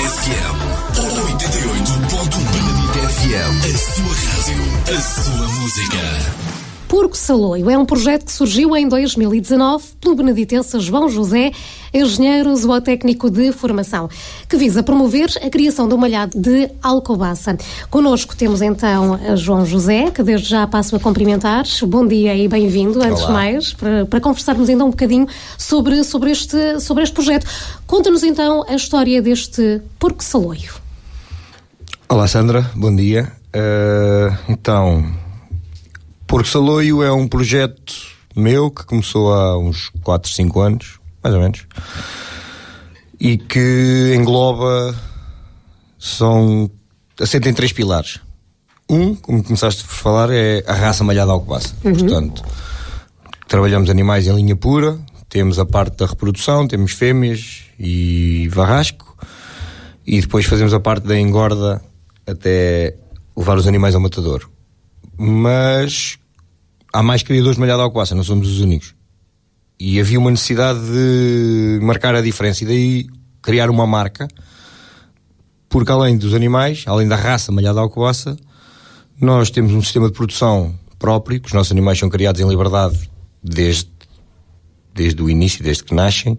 FM 88.1. Benedito FM, a sua rádio, a sua música. Porco Saloio é um projeto que surgiu em 2019 pelo beneditense João José, engenheiro zootécnico de formação, que visa promover a criação de um malhado de Alcobaça. Connosco temos então a João José, que desde já passo a cumprimentar. Bom dia e bem-vindo, antes de mais, para conversarmos então um bocadinho sobre este projeto. Conta-nos então a história deste Porco Saloio. Olá Sandra, bom dia. Porco Saloio é um projeto meu que começou há uns 4, 5 anos, mais ou menos, e que engloba, assenta em 3 pilares. Como começaste a falar, é a raça malhada Alcobaça. Portanto, trabalhamos animais em linha pura, temos a parte da reprodução, temos fêmeas e varrasco, e depois fazemos a parte da engorda até levar os animais ao matador. Mas há mais criadores de malhada Alcobaça, não somos os únicos. E havia uma necessidade de marcar a diferença e daí criar uma marca, porque além dos animais, além da raça malhada Alcobaça, nós temos um sistema de produção próprio, que os nossos animais são criados em liberdade desde o início, desde que nascem.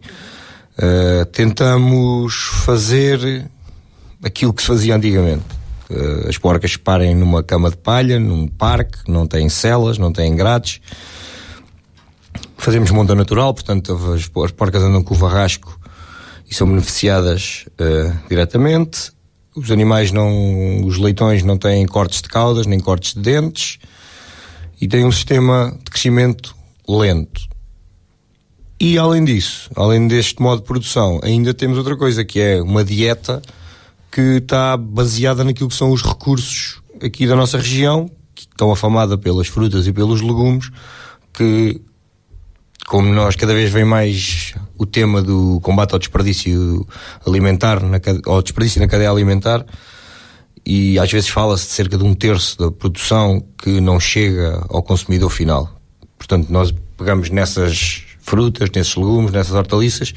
Tentamos fazer aquilo que se fazia antigamente. As porcas parem numa cama de palha, num parque, não têm celas, não têm grades. Fazemos monta natural, portanto as porcas andam com o varrasco e são beneficiadas diretamente. Os animais os leitões não têm cortes de caudas, nem cortes de dentes, e têm um sistema de crescimento lento. E além disso, além deste modo de produção, ainda temos outra coisa, que é uma dieta que está baseada naquilo que são os recursos aqui da nossa região, que estão afamada pelas frutas e pelos legumes, que, como nós, cada vez vem mais o tema do combate ao desperdício alimentar, ao desperdício na cadeia alimentar, e às vezes fala-se de cerca de 1/3 da produção que não chega ao consumidor final. Portanto, nós pegamos nessas frutas, nesses legumes, nessas hortaliças,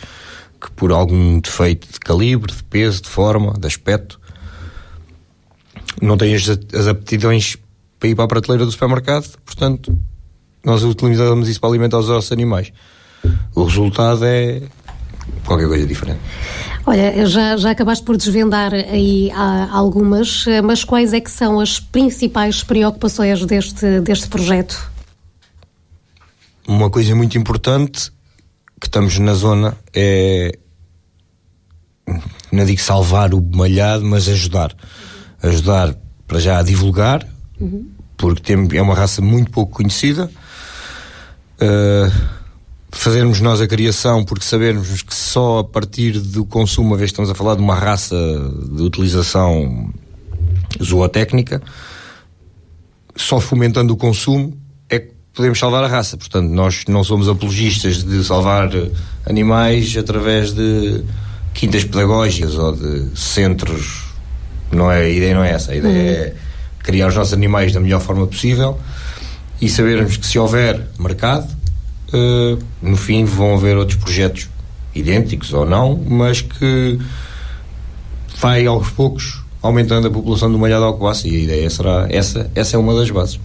que por algum defeito de calibre, de peso, de forma, de aspecto, não têm as aptidões para ir para a prateleira do supermercado. Portanto, nós utilizamos isso para alimentar os nossos animais. O resultado é qualquer coisa diferente. Olha, já acabaste por desvendar aí algumas, mas quais é que são as principais preocupações deste projeto? Uma coisa muito importante, que estamos na zona, é, não digo salvar o malhado, mas ajudar para já a divulgar, porque é uma raça muito pouco conhecida. Fazermos nós a criação, porque sabermos que só a partir do consumo, uma vez que estamos a falar de uma raça de utilização zootécnica, só fomentando o consumo é que podemos salvar a raça. Portanto, nós não somos apologistas de salvar animais através de quintas pedagógicas ou de centros. A ideia não é essa. A ideia é criar os nossos animais da melhor forma possível e sabermos que, se houver mercado, no fim vão haver outros projetos idênticos ou não, mas que vai aos poucos aumentando a população do malhado Alcobaça, e a ideia será essa é uma das bases.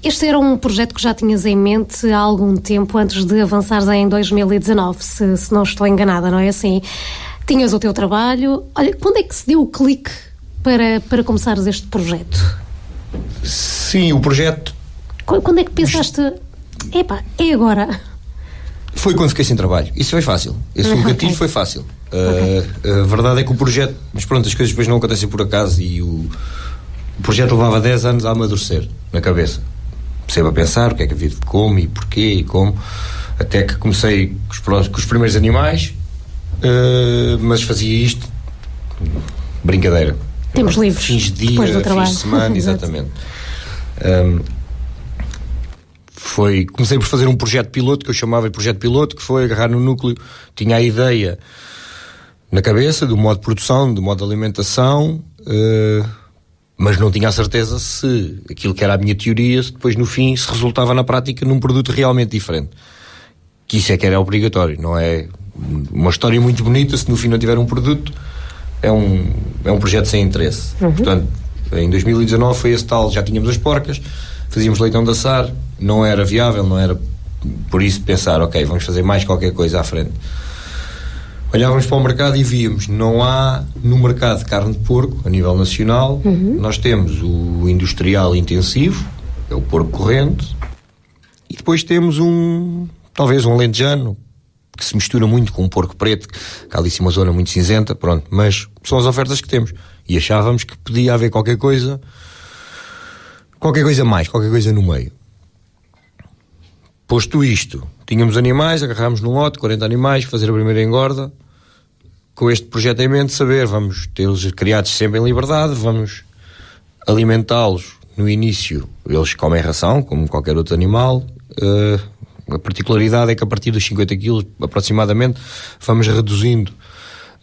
Este era um projeto que já tinhas em mente há algum tempo, antes de avançares em 2019, se não estou enganada, não é assim? Tinhas o teu trabalho. Olha, quando é que se deu o clique para começares este projeto? Sim, o projeto... Quando é que pensaste, é agora? Foi quando fiquei sem trabalho. Isso foi fácil. Esse gatilho foi fácil. A verdade é que o projeto... Mas pronto, as coisas depois não acontecem por acaso, e o projeto levava 10 anos a amadurecer na cabeça. Comecei a pensar o que é que havia de como e porquê e como, até que comecei com os primeiros animais, mas fazia isto brincadeira. Temos livros fins de dia, depois do trabalho. fins de semana, exatamente. Comecei por fazer um projeto piloto, que eu chamava de projeto piloto, que foi agarrar no núcleo. Tinha a ideia na cabeça do modo de produção, do modo de alimentação, mas não tinha a certeza se aquilo que era a minha teoria, depois no fim se resultava na prática num produto realmente diferente. Que isso é que era obrigatório, não é uma história muito bonita, se no fim não tiver um produto, é um projeto sem interesse. Portanto, em 2019 foi esse tal, já tínhamos as porcas, fazíamos leitão de assar, não era viável, não era por isso pensar, ok, vamos fazer mais qualquer coisa à frente. Olhávamos para o mercado e víamos, não há no mercado de carne de porco, a nível nacional, nós temos o industrial intensivo, é o porco corrente, e depois temos talvez um alentejano, que se mistura muito com um porco preto, que há ali uma zona muito cinzenta, pronto, mas são as ofertas que temos. E achávamos que podia haver qualquer coisa mais, qualquer coisa no meio. Posto isto, tínhamos animais, agarrámos num lote, 40 animais, fazer a primeira engorda, com este projeto em mente, saber, vamos tê-los criados sempre em liberdade, vamos alimentá-los no início, eles comem ração, como qualquer outro animal. A particularidade é que a partir dos 50 kg aproximadamente vamos reduzindo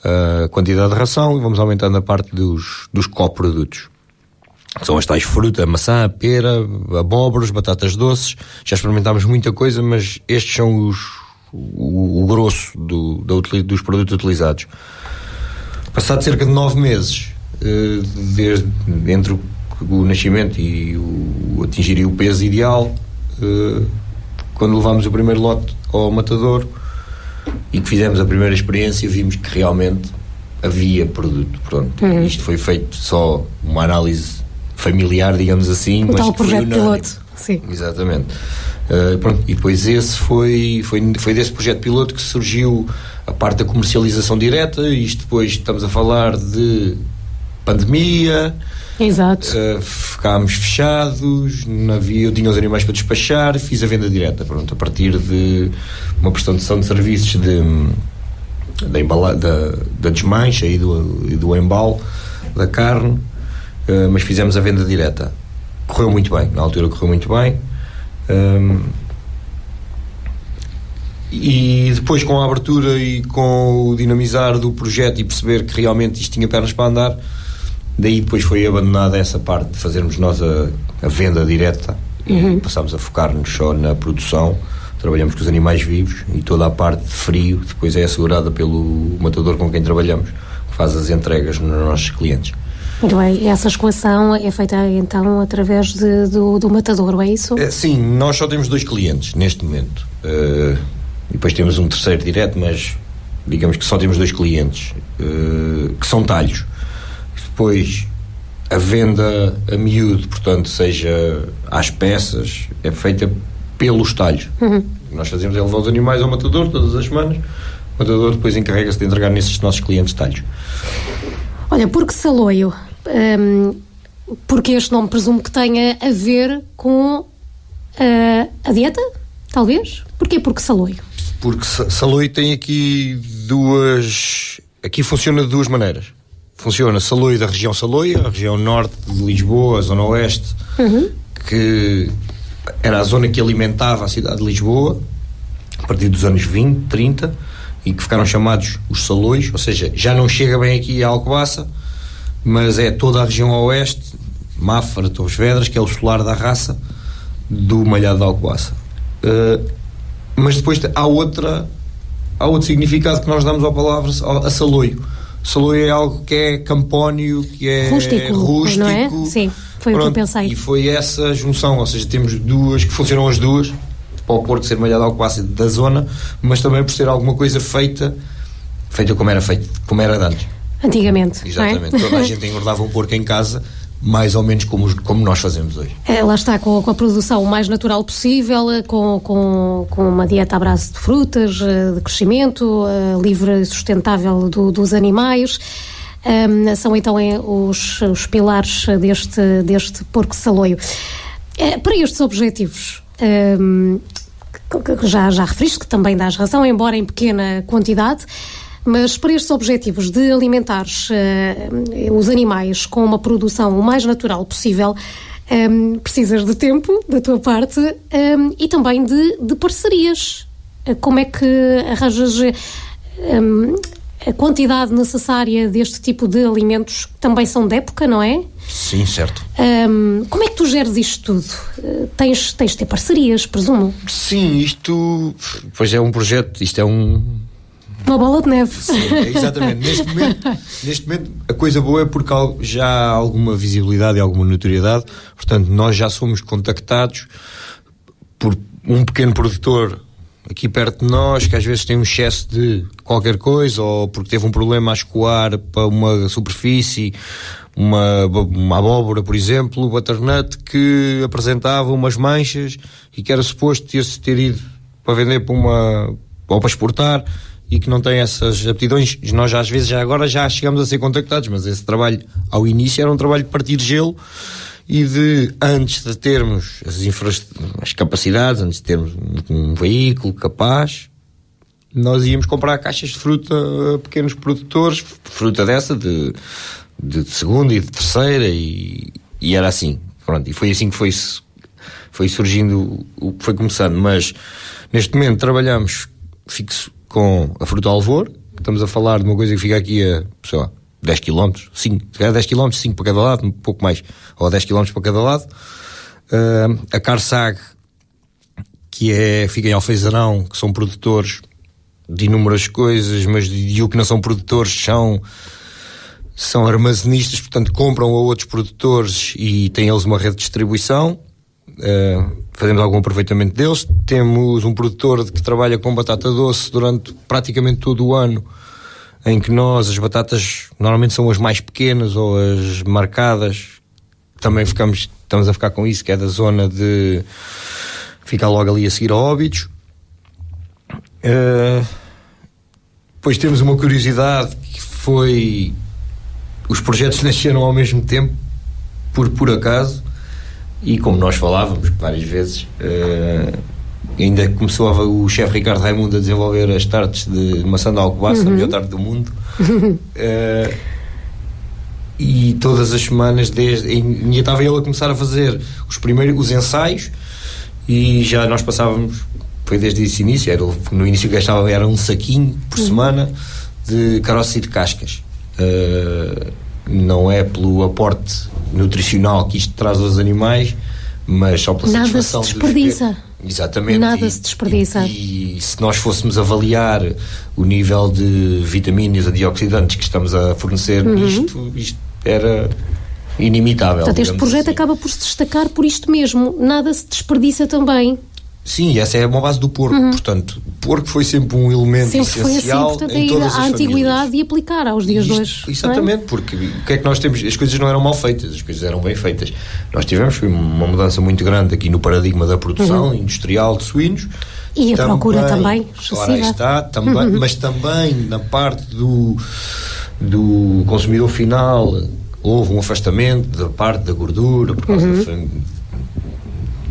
a quantidade de ração e vamos aumentando a parte dos coprodutos. São as tais frutas, a maçã, a pera, abóboras, batatas doces. Já experimentámos muita coisa, mas estes são o grosso dos produtos utilizados. Passado cerca de 9 meses, entre o nascimento e o atingir o peso ideal, quando levámos o primeiro lote ao matador e que fizemos a primeira experiência, vimos que realmente havia produto. Pronto. Isto foi feito só uma análise familiar, digamos assim, o mas tal projeto foi unânime. piloto. Sim. Exatamente. Pronto. E depois esse foi desse projeto piloto que surgiu a parte da comercialização direta. Isto depois estamos a falar de pandemia. Exato. Ficámos fechados, não havia, eu tinha os animais para despachar, fiz a venda direta, pronto, a partir de uma prestação de serviços da desmancha e do embalo da carne, mas fizemos a venda direta. Correu muito bem, na altura correu muito bem. E depois, com a abertura e com o dinamizar do projeto e perceber que realmente isto tinha pernas para andar, daí depois foi abandonada essa parte de fazermos nós a venda direta. Passámos a focar-nos só na produção, trabalhamos com os animais vivos e toda a parte de frio depois é assegurada pelo matador com quem trabalhamos, que faz as entregas nos nossos clientes. Muito bem, essa escoação é feita então através do matador, é isso? Sim, nós só temos 2 clientes neste momento. E depois temos um terceiro direto, mas digamos que só temos 2 clientes, que são talhos. Depois a venda a miúdo, portanto, seja às peças, é feita pelos talhos. Nós fazemos é levar os animais ao matador todas as semanas. O matador depois encarrega-se de entregar nesses nossos clientes talhos. Olha, porque saloio? Porque este nome presumo que tenha a ver com a dieta, talvez? Porquê porque saloio? Porque saloio tem aqui aqui funciona de 2 maneiras. Funciona saloio da região Saloia, a região norte de Lisboa, a zona oeste, que era a zona que alimentava a cidade de Lisboa a partir dos anos 20, 30, e que ficaram chamados os Saloios, ou seja, já não chega bem aqui a Alcobaça, mas é toda a região oeste, Mafra, Torres Vedras, que é o solar da raça do malhado de Alcobaça. Mas depois há outro significado que nós damos à palavra, a saloio. Saloio é algo que é campónio, que é rústico, não é? Sim, foi o que eu pensei. E foi essa junção, ou seja, temos 2 que funcionam as 2, para o porco ser malhado ao Alcobaça da zona, mas também por ser alguma coisa feita como era de antes. Antigamente. Exatamente. Toda a gente engordava um porco em casa, mais ou menos como nós fazemos hoje. Lá está, com a produção o mais natural possível, com uma dieta à base de frutas, de crescimento, livre e sustentável dos animais. São então os pilares deste porco saloio. Para estes objetivos, já referiste que também dás ração, embora em pequena quantidade, mas para estes objetivos de alimentares os animais com uma produção o mais natural possível, precisas de tempo da tua parte e também de parcerias. Como é que arranjas a quantidade necessária deste tipo de alimentos, que também são de época, não é? Sim, certo. Como é que tu geres isto tudo? Tens de ter parcerias, presumo? Sim, isto pois é um projeto, isto é Uma bola de neve. Sim, exatamente. Neste momento a coisa boa é porque já há alguma visibilidade e alguma notoriedade, portanto nós já somos contactados por um pequeno produtor aqui perto de nós, que às vezes tem um excesso de qualquer coisa, ou porque teve um problema a escoar para uma superfície, uma abóbora, por exemplo, o butternut, que apresentava umas manchas e que era suposto ter ido para vender ou para exportar, e que não tem essas aptidões. Nós às vezes agora já chegamos a ser contactados, mas esse trabalho ao início era um trabalho de partir gelo e antes de termos as capacidades, antes de termos um veículo capaz, nós íamos comprar caixas de fruta a pequenos produtores, fruta dessa de segunda e de terceira, e era assim, pronto, e foi assim que foi surgindo, foi começando. Mas neste momento trabalhamos fixo com a fruta Alvor, estamos a falar de uma coisa que fica aqui a, sei lá, 10 km, 5 km, 5 para cada lado, um pouco mais, ou 10 km para cada lado. A Carsag, que fica em Alfeizarão, que são produtores de inúmeras coisas, mas o que não são produtores são armazenistas, portanto compram a outros produtores e têm eles uma rede de distribuição. Fazemos algum aproveitamento deles. Temos um produtor que trabalha com batata doce durante praticamente todo o ano, em que as batatas normalmente são as mais pequenas ou as marcadas. Também estamos a ficar com isso, que é da zona de ficar logo ali a seguir a Óbidos. Depois temos uma curiosidade, que foi: os projetos nasceram ao mesmo tempo, por acaso, e como nós falávamos várias vezes, ainda começou o chefe Ricardo Raimundo a desenvolver as tartes de maçã de Alcobaça, a melhor tarte do mundo. E todas as semanas, ainda estava ele a começar a fazer os ensaios, e já nós passávamos, foi desde esse início, no início gastava, era um saquinho por semana de caroças e de cascas. Não é pelo aporte nutricional que isto traz aos animais, mas só pela satisfação. Nada se desperdiça. Exatamente. Nada se desperdiça. E se nós fôssemos avaliar o nível de vitaminas, antioxidantes que estamos a fornecer, isto era inimitável. Portanto, este projeto assim acaba por se destacar por isto mesmo. Nada se desperdiça também. Sim, essa é uma base do porco. Portanto, o porco foi sempre um elemento essencial, portanto, em todas as a antiguidade e aplicar aos dias de hoje. Exatamente, porque o que é que nós temos? As coisas não eram mal feitas, as coisas eram bem feitas. Nós tivemos uma mudança muito grande aqui no paradigma da produção industrial de suínos. E a procura também. Ora, aí está, também, mas também na parte do consumidor final houve um afastamento da parte da gordura, por causa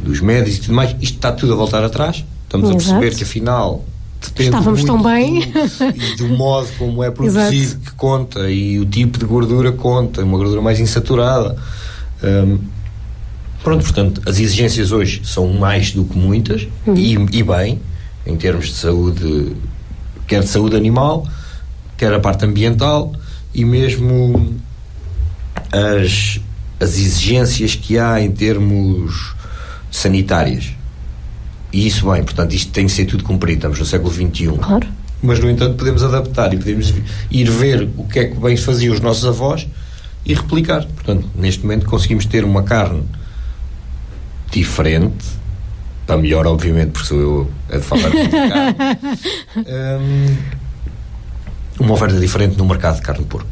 dos médicos e tudo mais. Isto está tudo a voltar atrás. Estamos a perceber que afinal depende estávamos tão bem e do modo como é produzido que conta, e o tipo de gordura conta, uma gordura mais insaturada. Pronto, portanto, as exigências hoje são mais do que muitas, e bem, em termos de saúde, quer de saúde animal, quer a parte ambiental, e mesmo as exigências que há em termos sanitárias. E isso bem, portanto, isto tem que ser tudo cumprido. Estamos no século XXI. Claro. Mas, no entanto, podemos adaptar e podemos ir ver o que é que bem faziam os nossos avós e replicar. Portanto, neste momento conseguimos ter uma carne diferente, para melhor, obviamente, porque sou eu a falar de carne. Uma oferta diferente no mercado de carne de porco.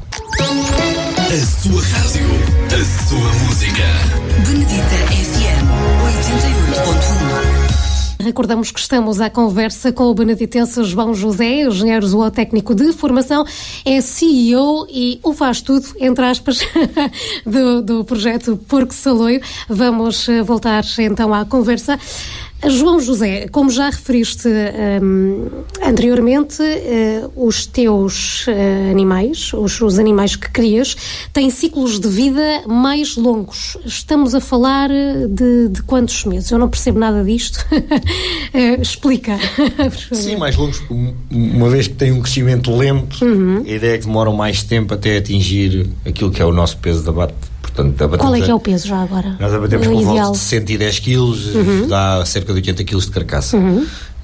A sua rádio, a sua música. Benedita FM 88.1. Recordamos que estamos à conversa com o beneditense João José, engenheiro zootécnico de formação, é CEO e o faz tudo, entre aspas, do projeto Porco Saloio. Vamos voltar então à conversa. João José, como já referiste anteriormente, os teus animais, os animais que crias, têm ciclos de vida mais longos. Estamos a falar de quantos meses? Eu não percebo nada disto. Explica. Sim, mais longos, uma vez que têm um crescimento lento, a ideia é que demoram mais tempo até atingir aquilo que é o nosso peso de abate. Portanto, qual é que é o peso já agora? Nós abatemos por volta de 110 kg, dá cerca de 80 kg de carcaça.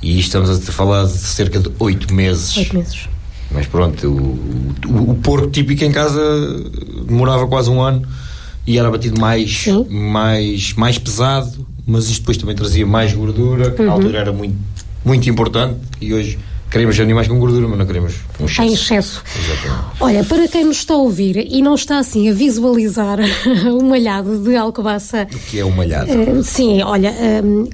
E estamos a falar de cerca de 8 meses. 8 meses. Mas pronto, o porco típico em casa demorava quase um ano e era batido mais pesado, mas isto depois também trazia mais gordura, que na altura era muito, muito importante, e hoje queremos animais com gordura, mas não queremos um excesso. Em excesso. Exatamente. Olha, para quem nos está a ouvir e não está assim a visualizar o malhado de Alcobaça... O que é o malhado? Sim, olha,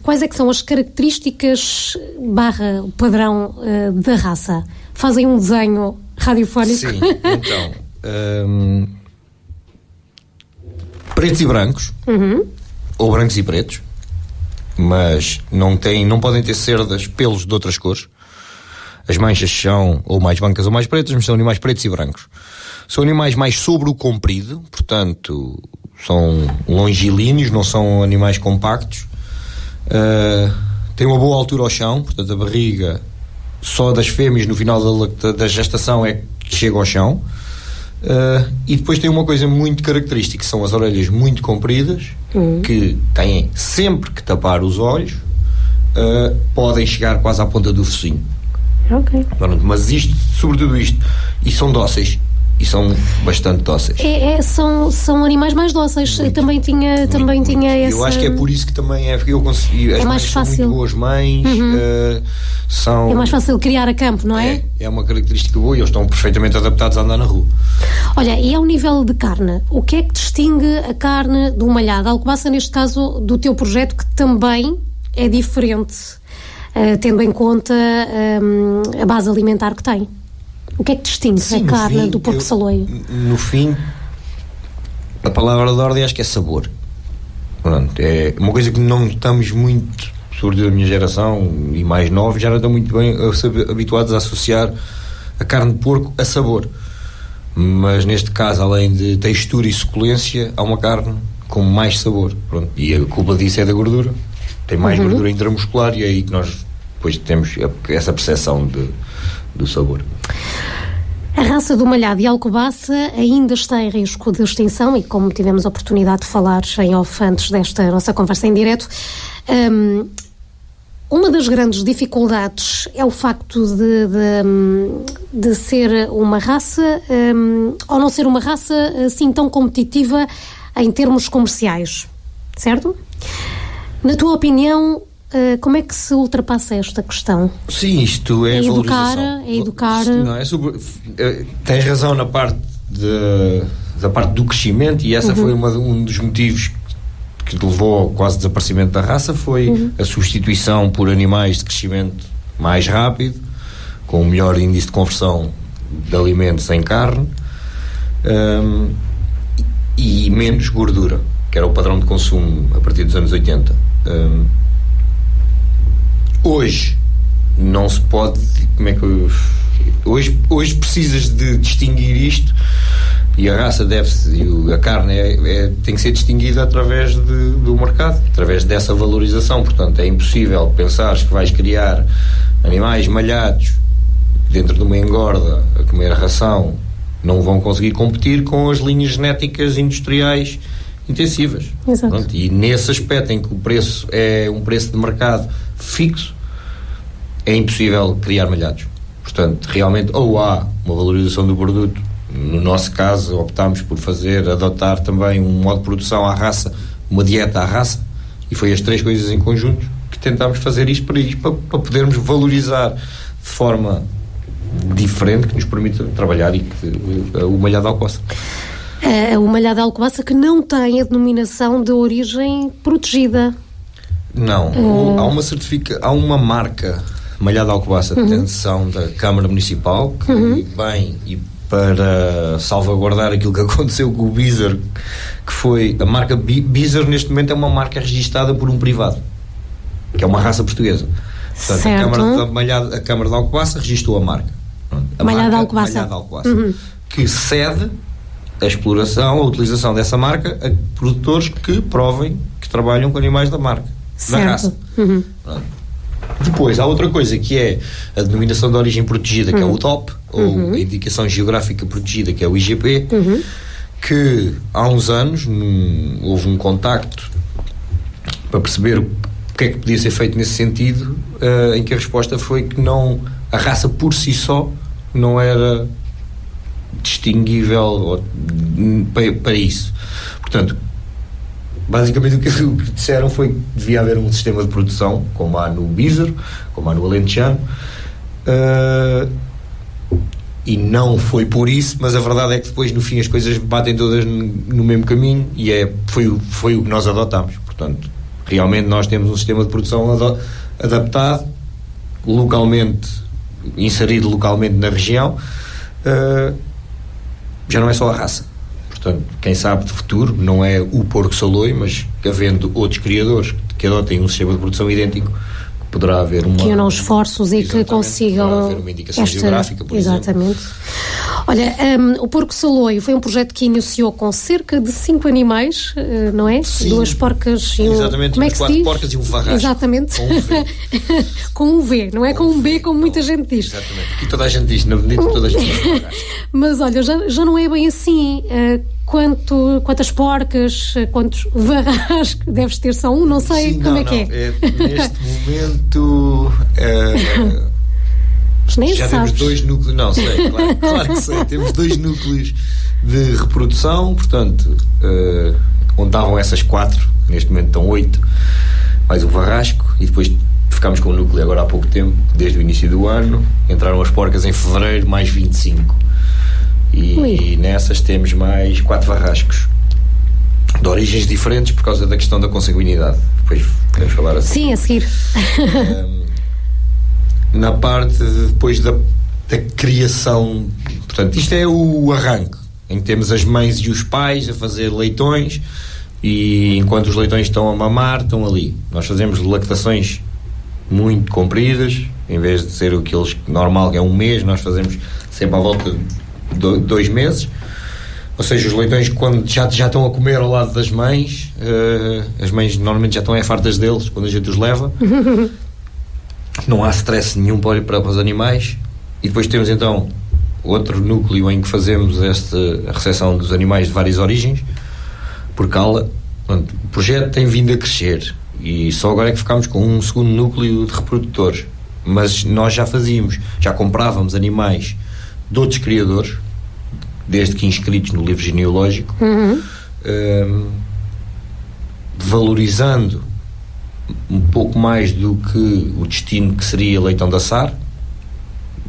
quais é que são as características / padrão da raça? Fazem um desenho radiofónico? Sim, então... pretos e brancos, ou brancos e pretos, mas não podem ter cerdas, pelos de outras cores. As manchas são ou mais brancas ou mais pretas, mas são animais pretos e brancos. São animais mais sobre o comprido, portanto, são longilíneos, não são animais compactos. Têm uma boa altura ao chão, portanto, a barriga só das fêmeas no final da gestação é que chega ao chão. E depois tem uma coisa muito característica, que são as orelhas muito compridas, que têm sempre que tapar os olhos, podem chegar quase à ponta do focinho. Ok. Mas isto, sobretudo isto, e são dóceis, e são bastante dóceis. São animais mais dóceis. Muito, também tinha essa... Eu acho que é por isso que também eu consegui. As mais mães fácil. são muito boas mães, são... É mais fácil criar a campo, não é? É uma característica boa e eles estão perfeitamente adaptados a andar na rua. Olha, e ao nível de carne, o que é que distingue a carne do malhado? Alcobaça, neste caso, do teu projeto, que também é diferente, tendo em conta a base alimentar que tem. O que é que distingue a carne do porco saloio? No fim, a palavra de ordem acho que é sabor. Pronto, é uma coisa que não estamos muito, sobretudo a minha geração e mais novos, já não estão muito bem habituados a associar a carne de porco a sabor. Mas neste caso, além de textura e suculência, há uma carne com mais sabor. Pronto. E a culpa disso é da gordura. Tem mais gordura intramuscular e é aí que nós depois temos essa percepção do sabor. A raça do malhado e Alcobaça ainda está em risco de extinção e, como tivemos a oportunidade de falar em off antes desta nossa conversa em direto, uma das grandes dificuldades é o facto de ser uma raça, ou não ser uma raça assim tão competitiva em termos comerciais, certo? Na tua opinião, como é que se ultrapassa esta questão? Sim, isto é educar. Não, tens razão na parte da parte do crescimento, e essa foi um dos motivos que levou ao quase desaparecimento da raça, foi a substituição por animais de crescimento mais rápido, com um melhor índice de conversão de alimentos em carne, e menos gordura, que era o padrão de consumo a partir dos anos 80. Hoje não se pode, hoje precisas de distinguir isto, e a raça a carne tem que ser distinguida através do mercado, através dessa valorização. Portanto, é impossível pensares que vais criar animais malhados dentro de uma engorda a comer ração, não vão conseguir competir com as linhas genéticas industriais intensivas. Exato. Pronto, e nesse aspecto em que o preço é um preço de mercado fixo, é impossível criar malhados. Portanto, realmente, ou há uma valorização do produto. No nosso caso, optámos por adotar também um modo de produção à raça, uma dieta à raça, e foi as três coisas em conjunto que tentámos fazer isto para podermos valorizar de forma diferente, que nos permita trabalhar o malhado de Alcobaça. O malhado de Alcobaça, que não tem a denominação de origem protegida. Não, há uma marca malhado de Alcobaça de atenção da Câmara Municipal que vem, e para salvaguardar aquilo que aconteceu com o Bizar, que foi a marca Bizar, neste momento é uma marca registada por um privado, que é uma raça portuguesa. Portanto, a Câmara de Alcobaça registrou a marca. Malhado de Alcobaça, que cede a exploração, a utilização dessa marca a produtores que provem que trabalham com animais da marca, da raça. Depois há outra coisa, que é a denominação de origem protegida, que é o DOP, ou a indicação geográfica protegida, que é o IGP, que há uns anos houve um contacto para perceber o que é que podia ser feito nesse sentido, em que a resposta foi que a raça por si só não era distinguível para isso. Portanto, basicamente o que disseram foi que devia haver um sistema de produção, como há no Bízaro, como há no Alentejano, e não foi por isso, mas a verdade é que depois no fim as coisas batem todas no mesmo caminho, e foi o que nós adotámos. Portanto, realmente nós temos um sistema de produção adaptado, localmente, inserido localmente na região. Já não é só a raça. Portanto, quem sabe de futuro, não é o porco saloi, mas havendo outros criadores que adotem um sistema de produção idêntico, poderá haver uma... Que unam esforços e que consigam... haver uma indicação geográfica, por exatamente. Exemplo. Olha, o Porco Saloio foi um projeto que iniciou com cerca de 5 animais, não é? Sim. 2 porcas e um... Exatamente, como é que 4 porcas e um varrasco. Exatamente. Com um V. Com um V, não é com um B, como muita gente diz. Exatamente. Aqui toda a gente diz, na Benedito toda a gente diz varrasco. Mas olha, já não é bem assim. Quantas porcas, quantos varrascos deves ter? Só um? Não sei. Sim, como é. Neste momento já temos 2 núcleos. Não, sei, claro que sei. Temos 2 núcleos de reprodução, portanto, onde estavam essas 4, neste momento estão 8, mais o varrasco, e depois ficámos com o núcleo agora há pouco tempo, desde o início do ano. Entraram as porcas em fevereiro, mais 25. E nessas temos mais 4 varrascos de origens diferentes por causa da questão da consanguinidade. Depois podemos falar assim. Sim, a seguir. Na parte depois da criação, portanto, isto é o arranque, em que temos as mães e os pais a fazer leitões, e enquanto os leitões estão a mamar, estão ali. Nós fazemos lactações muito compridas, em vez de ser aquilo normal, que é 1 mês, nós fazemos sempre à volta de 2 meses. Ou seja, os leitões, quando já estão a comer ao lado das mães, as mães normalmente já estão fartas deles quando a gente os leva. Não há stress nenhum para os animais. E depois temos então outro núcleo em que fazemos a recepção dos animais de várias origens por cala. Portanto, o projeto tem vindo a crescer e só agora é que ficámos com um segundo núcleo de reprodutores, mas nós já comprávamos animais de outros criadores, desde que inscritos no livro genealógico, valorizando um pouco mais do que o destino que seria leitão da SAR,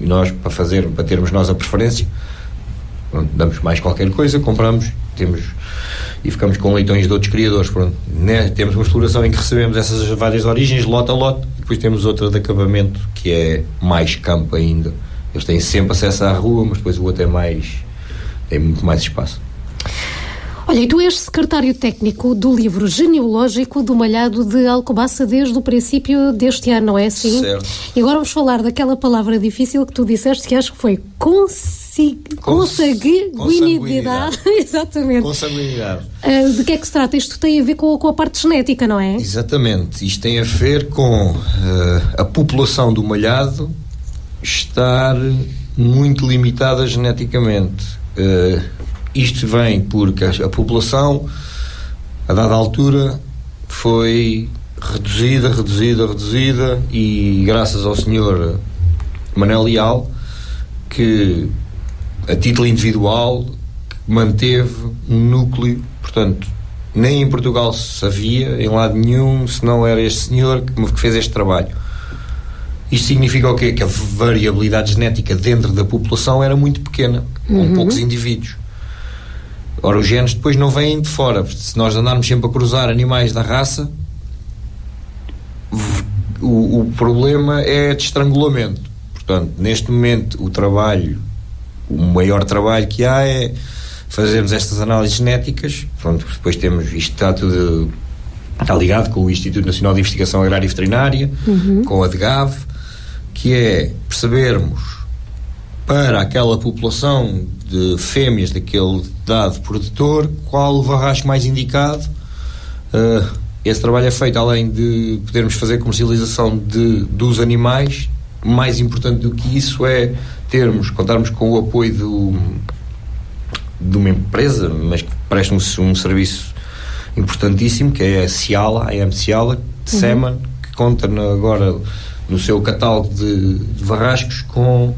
e nós, para termos nós a preferência, pronto, damos mais qualquer coisa, compramos, e ficamos com leitões de outros criadores. Pronto, né? Temos uma exploração em que recebemos essas várias origens, lote a lote, e depois temos outra de acabamento, que é mais campo ainda. Eles têm sempre acesso à rua, mas depois o outro tem muito mais espaço. Olha, e tu és secretário técnico do livro genealógico do Malhado de Alcobaça desde o princípio deste ano, não é assim? Certo. E agora vamos falar daquela palavra difícil que tu disseste, que acho que foi consanguinidade. Exatamente. Consanguinidade. De que é que se trata? Isto tem a ver com a parte genética, não é? Exatamente. Isto tem a ver com a população do Malhado estar muito limitada geneticamente. Isto vem porque a população, a dada altura, foi reduzida, e graças ao senhor Manel Leal, que a título individual manteve um núcleo, portanto, nem em Portugal se havia, em lado nenhum, se não era este senhor que fez este trabalho. Isto significa o quê? Que a variabilidade genética dentro da população era muito pequena, com poucos indivíduos. Ora, os genes depois não vêm de fora. Se nós andarmos sempre a cruzar animais da raça, o problema é de estrangulamento. Portanto, neste momento, o maior trabalho que há é fazermos estas análises genéticas. Pronto, depois temos isto, está ligado com o Instituto Nacional de Investigação Agrária e Veterinária, com a DGAV, que é percebermos para aquela população de fêmeas daquele dado produtor qual o varrasco mais indicado. Esse trabalho é feito além de podermos fazer comercialização dos animais. Mais importante do que isso é contarmos com o apoio de uma empresa, mas que presta um serviço importantíssimo, que é a Ciala, a AM Ciala de Seman, que conta agora no seu catálogo de varrascos com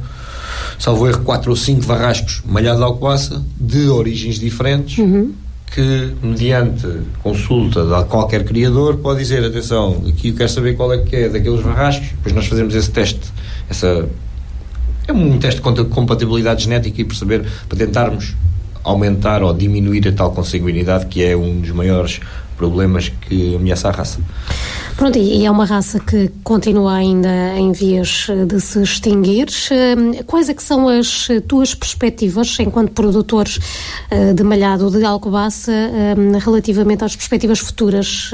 salvo erro, 4 ou 5 varrascos malhado de alcobaça de origens diferentes, que mediante consulta de qualquer criador pode dizer, atenção, aqui eu quero saber qual é que é daqueles varrascos, depois nós fazemos esse teste, é um teste de compatibilidade genética e perceber, para tentarmos aumentar ou diminuir a tal consanguinidade, que é um dos maiores problemas que ameaça a raça. Pronto, e é uma raça que continua ainda em vias de se extinguir. Quais é que são as tuas perspectivas, enquanto produtores de malhado de alcobaça, relativamente às perspectivas futuras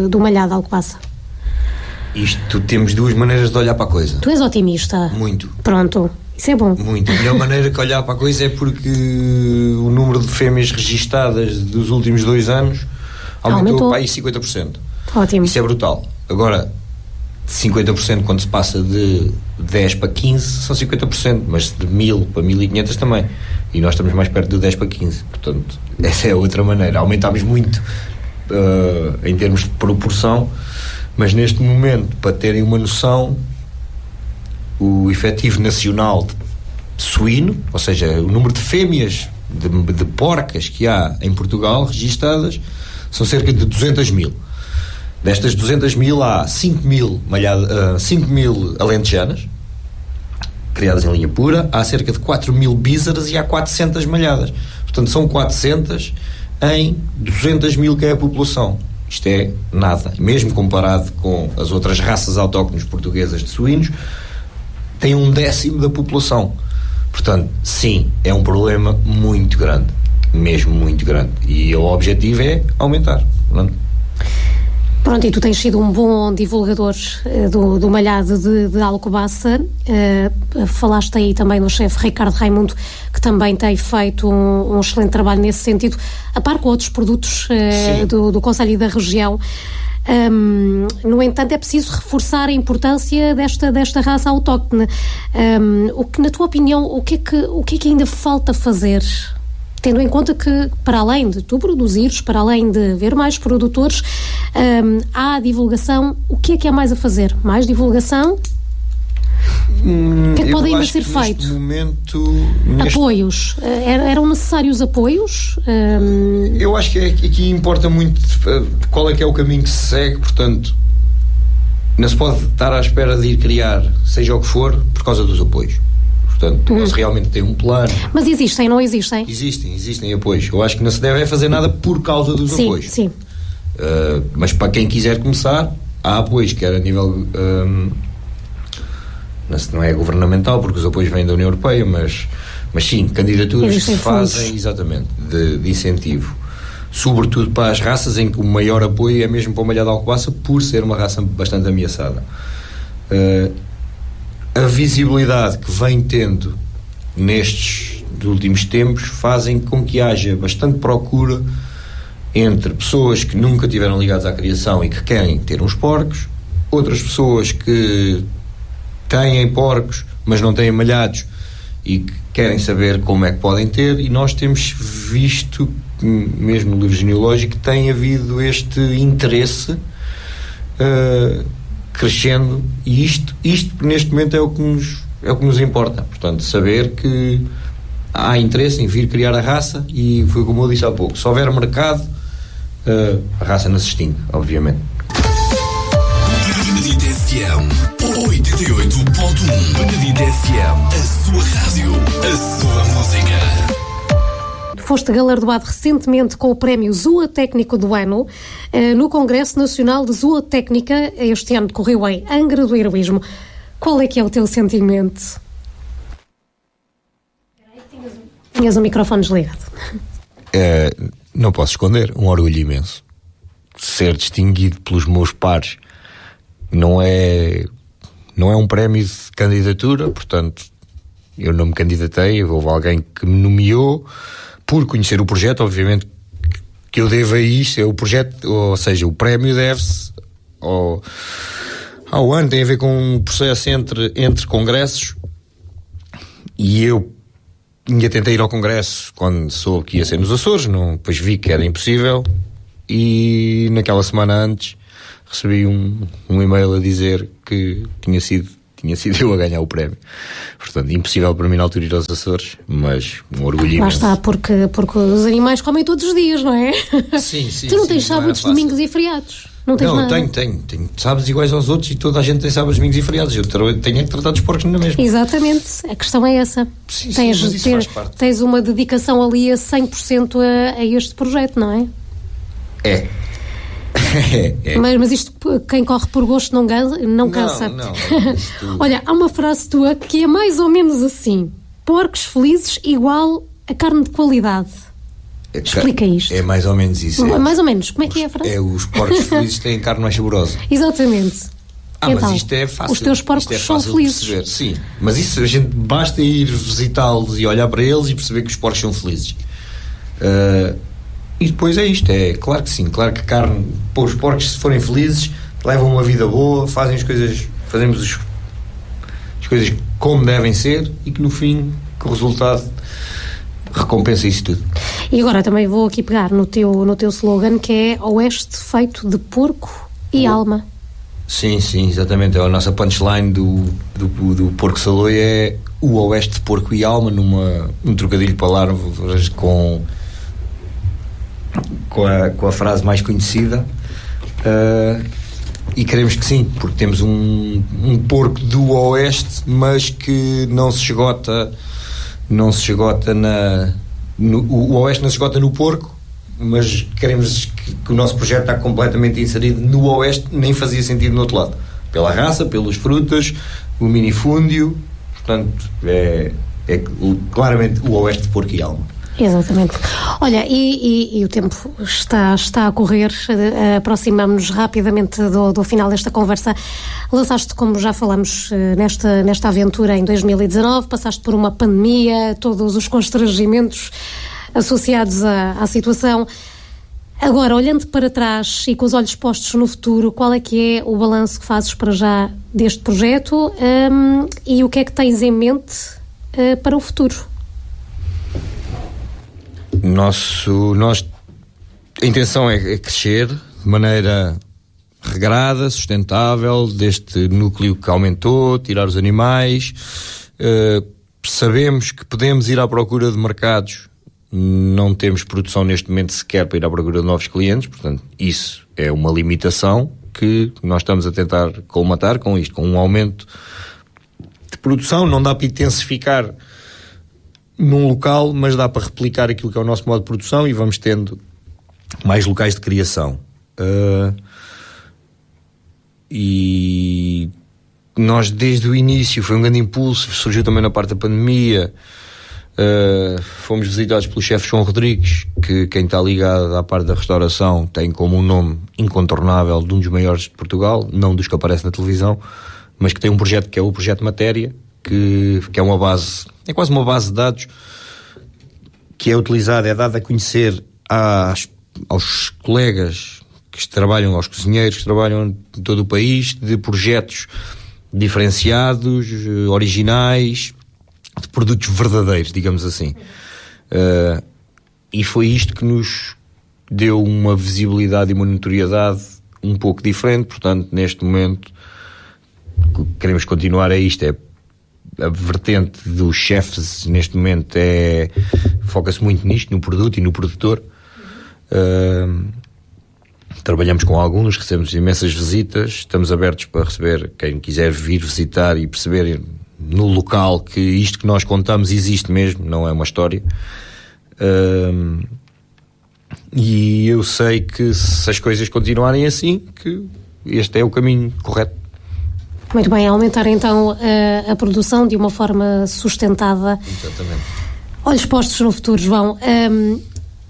do malhado de alcobaça? Isto, temos duas maneiras de olhar para a coisa. Tu és otimista? Muito. Pronto, isso é bom. Muito. A melhor maneira de olhar para a coisa é porque o número de fêmeas registadas dos últimos 2 anos aumentou para aí 50%. Ótimo. Isso é brutal. Agora, 50% quando se passa de 10 para 15 são 50%, mas de 1000 para 1500 também. E nós estamos mais perto de 10 para 15. Portanto, essa é a outra maneira. Aumentámos muito em termos de proporção, mas neste momento, para terem uma noção, o efetivo nacional de suíno, ou seja, o número de fêmeas de porcas que há em Portugal registadas, são cerca de 200 mil. Destas 200 mil há 5 mil alentejanas, criadas em linha pura, há cerca de 4 mil bízaras e há 400 malhadas. Portanto, são 400 em 200 mil que é a população. Isto é nada. Mesmo comparado com as outras raças autóctones portuguesas de suínos, tem 1/10 da população. Portanto, sim, é um problema muito grande. Mesmo muito grande. E o objetivo é aumentar. Pronto, e tu tens sido um bom divulgador do malhado de alcobaça. Falaste aí também no chefe Ricardo Raimundo, que também tem feito um excelente trabalho nesse sentido, a par com outros produtos do concelho e da região. No entanto, é preciso reforçar a importância desta raça autóctone. Na tua opinião, o que é que ainda falta fazer? Tendo em conta que, para além de tu produzires, para além de haver mais produtores, há a divulgação. O que é há mais a fazer? Mais divulgação? O que é que pode ainda ser feito? Neste momento... Apoios. Eram necessários apoios? Eu acho que aqui importa muito qual é que é o caminho que se segue, portanto, não se pode estar à espera de ir criar, seja o que for, por causa dos apoios. Portanto, se realmente tem um plano... Mas existem, não existem? Existem apoios. Eu acho que não se deve fazer nada por causa dos apoios. Sim. Mas para quem quiser começar, há apoios, quer a nível... não é governamental, porque os apoios vêm da União Europeia, mas sim, candidaturas que se fazem, exatamente, de incentivo. Sobretudo para as raças em que o maior apoio é mesmo para o malhado de alcobaça, por ser uma raça bastante ameaçada. A visibilidade que vem tendo nestes últimos tempos fazem com que haja bastante procura entre pessoas que nunca tiveram ligadas à criação e que querem ter uns porcos, outras pessoas que têm porcos mas não têm malhados e que querem saber como é que podem ter, e nós temos visto, mesmo no livro genealógico, que tem havido este interesse crescendo, e isto neste momento é o que nos importa. Portanto, saber que há interesse em vir criar a raça, e foi como eu disse há pouco, se houver mercado, a raça não se extingue, obviamente. Benedito FM 88.1. Benedito FM, a sua rádio, a sua música. Foste galardoado recentemente com o prémio Zootécnico do Ano no Congresso Nacional de Zootécnica. Este ano decorreu em Angra do Heroísmo. Qual é que é o teu sentimento? Tinhas o microfone desligado. Não posso esconder, um orgulho imenso. Ser distinguido pelos meus pares não é um prémio de candidatura, portanto, eu não me candidatei, houve alguém que me nomeou por conhecer o projeto. Obviamente que eu devo a isto, é o projeto, ou seja, o prémio deve-se ao ano, tem a ver com um processo entre congressos, e eu ainda tentei ir ao congresso quando soube que ia ser nos Açores, depois vi que era impossível, e naquela semana antes recebi um e-mail a dizer que tinha sido tinha sido eu a ganhar o prémio. Portanto, impossível para mim na altura ir aos Açores, mas um orgulho imenso. Lá está, porque os animais comem todos os dias, não é? Sim, sim. Tu não tens sim, sábados, domingos e feriados? Não tens nada? Tenho sábados iguais aos outros e toda a gente tem sábados, domingos e feriados. Eu tenho é que tratar dos porcos na mesma. Exatamente, a questão é essa. Sim, mas isso faz parte. Tens uma dedicação ali a 100% a este projeto, não é? É. Mas isto, quem corre por gosto não cansa. Não. Olha, há uma frase tua que é mais ou menos assim: porcos felizes igual a carne de qualidade. Explica isto. É mais ou menos isso. Mais ou menos, como é que é a frase? Os porcos felizes têm carne mais saborosa. Exatamente. Então, mas isto é fácil. Os teus porcos são felizes. Perceber. Sim, mas isso a gente basta ir visitá-los e olhar para eles e perceber que os porcos são felizes. E depois é isto, claro que sim, claro que carne, os porcos, se forem felizes, levam uma vida boa, fazemos as coisas como devem ser e que no fim, que o resultado recompensa isso tudo. E agora também vou aqui pegar no teu slogan, que é Oeste feito de porco e alma. Sim, exatamente, a nossa punchline do Porco Saloio é o Oeste de porco e alma, num trocadilho de palavras com a frase mais conhecida, e queremos que sim, porque temos um porco do Oeste, mas que não se esgota o Oeste não se esgota no porco, mas queremos que o nosso projeto está completamente inserido no Oeste, nem fazia sentido no outro lado, pela raça, pelas frutas, o minifúndio, portanto é claramente o Oeste de porco e alma. Exatamente. Olha, e o tempo está a correr, aproximamos-nos rapidamente do final desta conversa. Lançaste, como já falamos, nesta aventura em 2019, passaste por uma pandemia, todos os constrangimentos associados à situação. Agora, olhando para trás e com os olhos postos no futuro, qual é que é o balanço que fazes para já deste projeto, e o que é que tens em mente para o futuro? A intenção é crescer de maneira regrada, sustentável, deste núcleo que aumentou, tirar os animais. Sabemos que podemos ir à procura de mercados, não temos produção neste momento sequer para ir à procura de novos clientes, portanto isso é uma limitação que nós estamos a tentar colmatar com isto, com um aumento de produção. Não dá para intensificar num local, mas dá para replicar aquilo que é o nosso modo de produção e vamos tendo mais locais de criação. E nós desde o início, foi um grande impulso, surgiu também na parte da pandemia, fomos visitados pelo chefe João Rodrigues, que quem está ligado à parte da restauração tem como um nome incontornável de um dos maiores de Portugal, não dos que aparece na televisão, mas que tem um projeto que é o Projeto Matéria, que é uma base, é quase uma base de dados que é utilizada, é dada a conhecer aos colegas que trabalham, aos cozinheiros que trabalham em todo o país, de projetos diferenciados, originais, de produtos verdadeiros, digamos assim. E foi isto que nos deu uma visibilidade e uma notoriedade um pouco diferente. Portanto, neste momento, queremos continuar a isto. A vertente dos chefes neste momento foca-se muito nisto, no produto e no produtor. Trabalhamos com alguns, recebemos imensas visitas, estamos abertos para receber quem quiser vir visitar e perceber no local que isto que nós contamos existe mesmo, não é uma história. E eu sei que se as coisas continuarem assim, que este é o caminho correto. Muito bem, aumentar então a produção de uma forma sustentada. Exatamente. Olhos postos no futuro, João.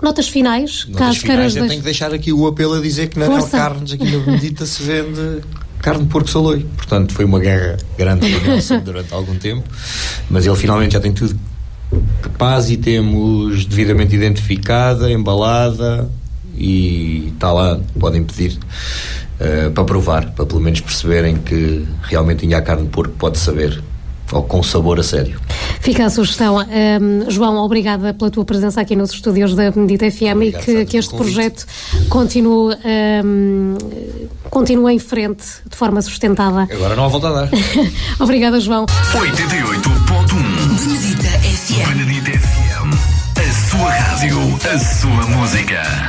Notas finais? Eu tenho que deixar aqui o apelo a dizer que na Real Carnes, aqui na Benedita, se vende carne de porco saloio. Portanto, foi uma guerra grande durante algum tempo, mas ele finalmente já tem tudo capaz e temos devidamente identificada, embalada e está lá, podem pedir. Para provar, para pelo menos perceberem que realmente ainda há carne de porco, pode saber ou com sabor a sério. Fica a sugestão. João, obrigada pela tua presença aqui nos estúdios da Benedita FM. Obrigado, e que este projeto continue em frente de forma sustentada. Agora não há volta a dar. Obrigada, João. 88.1 Benedita FM. Benedita FM. A sua rádio, a sua música.